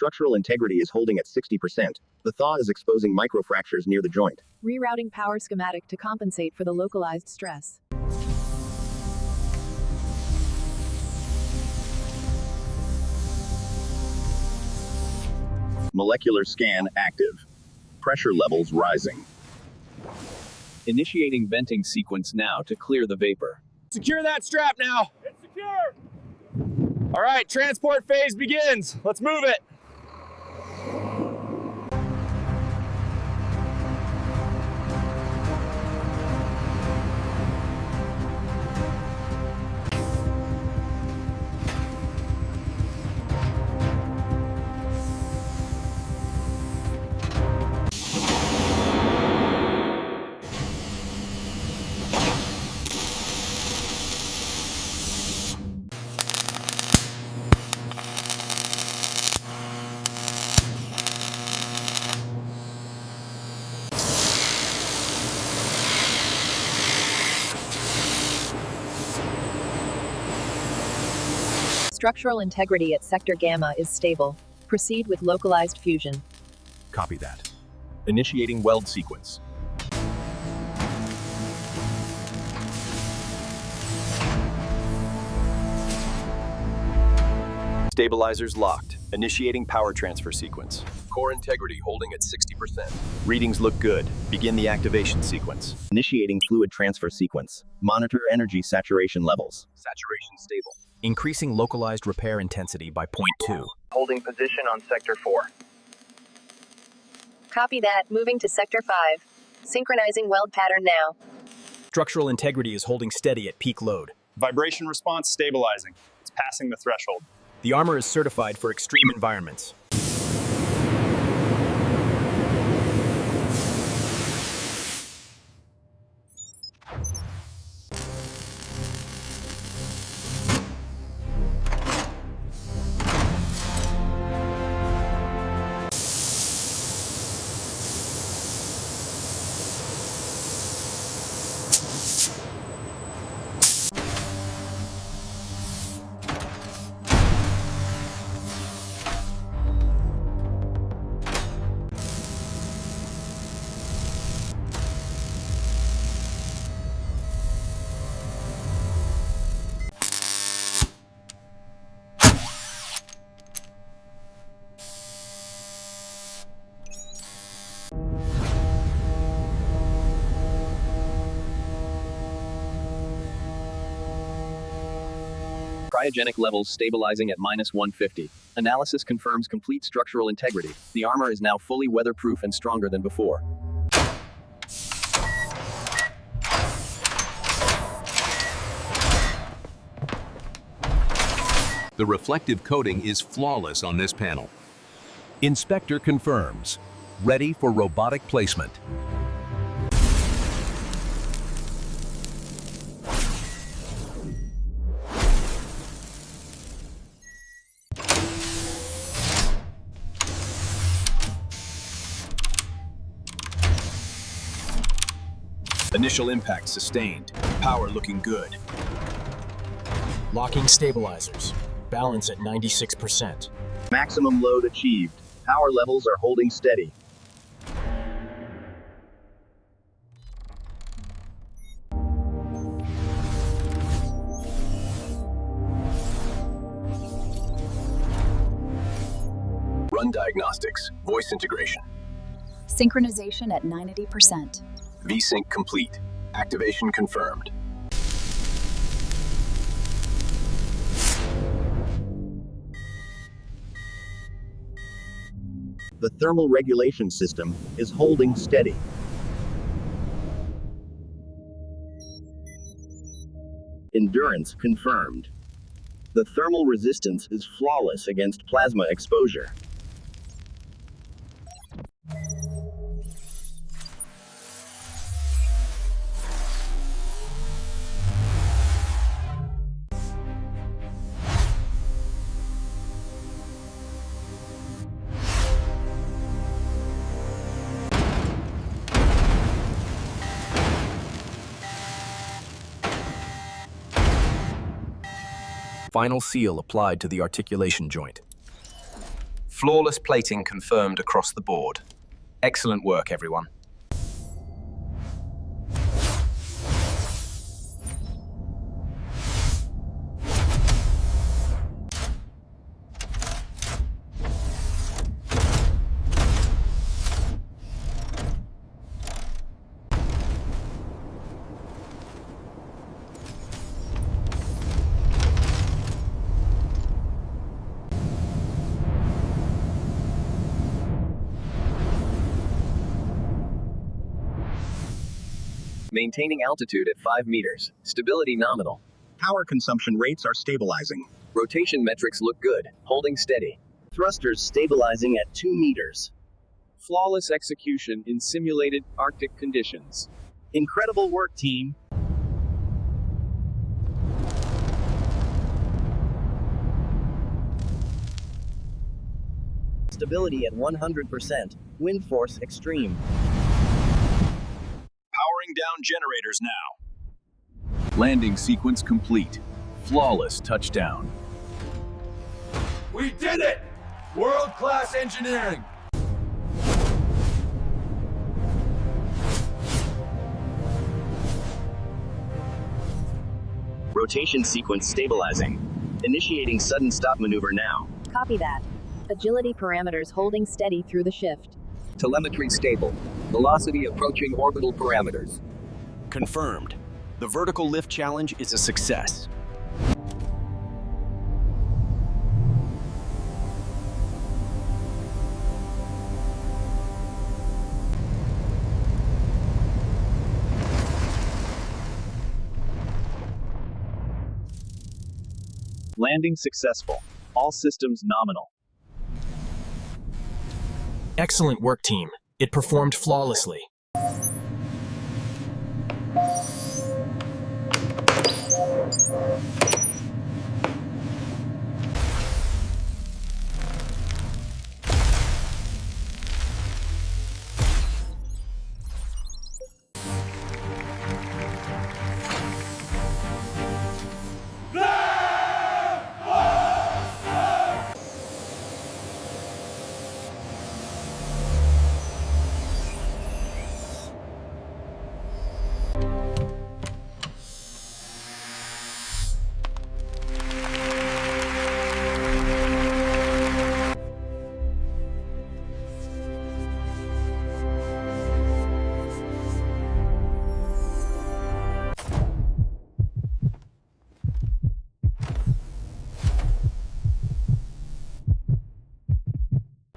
Structural integrity is holding at 60%. The thaw is exposing microfractures near the joint. Rerouting power schematic to compensate for the localized stress. Molecular scan active. Pressure levels rising. Initiating venting sequence now to clear the vapor. Secure that strap now. It's secure. All right, transport phase begins. Let's move it. Structural integrity at sector gamma is stable. Proceed with localized fusion. Copy that. Initiating weld sequence. Stabilizers locked. Initiating power transfer sequence. Core integrity holding at 60%. Readings look good. Begin the activation sequence. Initiating fluid transfer sequence. Monitor energy saturation levels. Saturation stable. Increasing localized repair intensity by 0.2. Holding position on sector 4. Copy that. Moving to sector 5. Synchronizing weld pattern now. Structural integrity is holding steady at peak load. Vibration response stabilizing. It's passing the threshold. The armor is certified for extreme environments. Cryogenic levels stabilizing at -150. Analysis confirms complete structural integrity. The armor is now fully weatherproof and stronger than before. The reflective coating is flawless on this panel. Inspector confirms. Ready for robotic placement. Initial impact sustained. Power looking good. Locking stabilizers. Balance at 96%. Maximum load achieved. Power levels are holding steady. Run diagnostics. Voice integration. Synchronization at 90%. V-Sync complete. Activation confirmed. The thermal regulation system is holding steady. Endurance confirmed. The thermal resistance is flawless against plasma exposure. Final seal applied to the articulation joint. Flawless plating confirmed across the board. Excellent work, everyone. Maintaining altitude at 5 meters. Stability nominal. Power consumption rates are stabilizing. Rotation metrics look good. Holding steady. Thrusters stabilizing at 2 meters. Flawless execution in simulated Arctic conditions. Incredible work, team. Stability at 100%. Wind force extreme. Powering down generators now. Landing sequence complete. Flawless touchdown. We did it! World-class engineering! Rotation sequence stabilizing. Initiating sudden stop maneuver now. Copy that. Agility parameters holding steady through the shift. Telemetry stable. Velocity approaching orbital parameters. Confirmed. The vertical lift challenge is a success. Landing successful. All systems nominal. Excellent work, team. It performed flawlessly.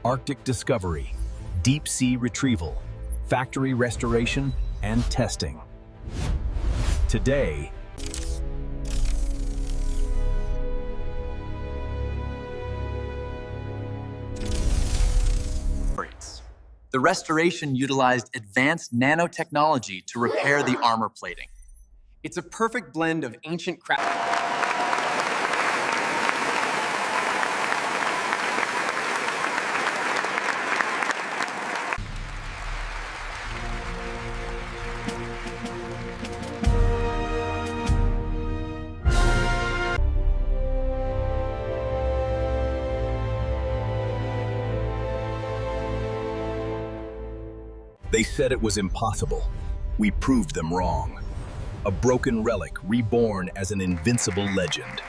Arctic discovery, deep sea retrieval, factory restoration, and testing. Today, the restoration utilized advanced nanotechnology to repair the armor plating. It's a perfect blend of ancient craft. They said it was impossible. We proved them wrong. A broken relic reborn as an invincible legend.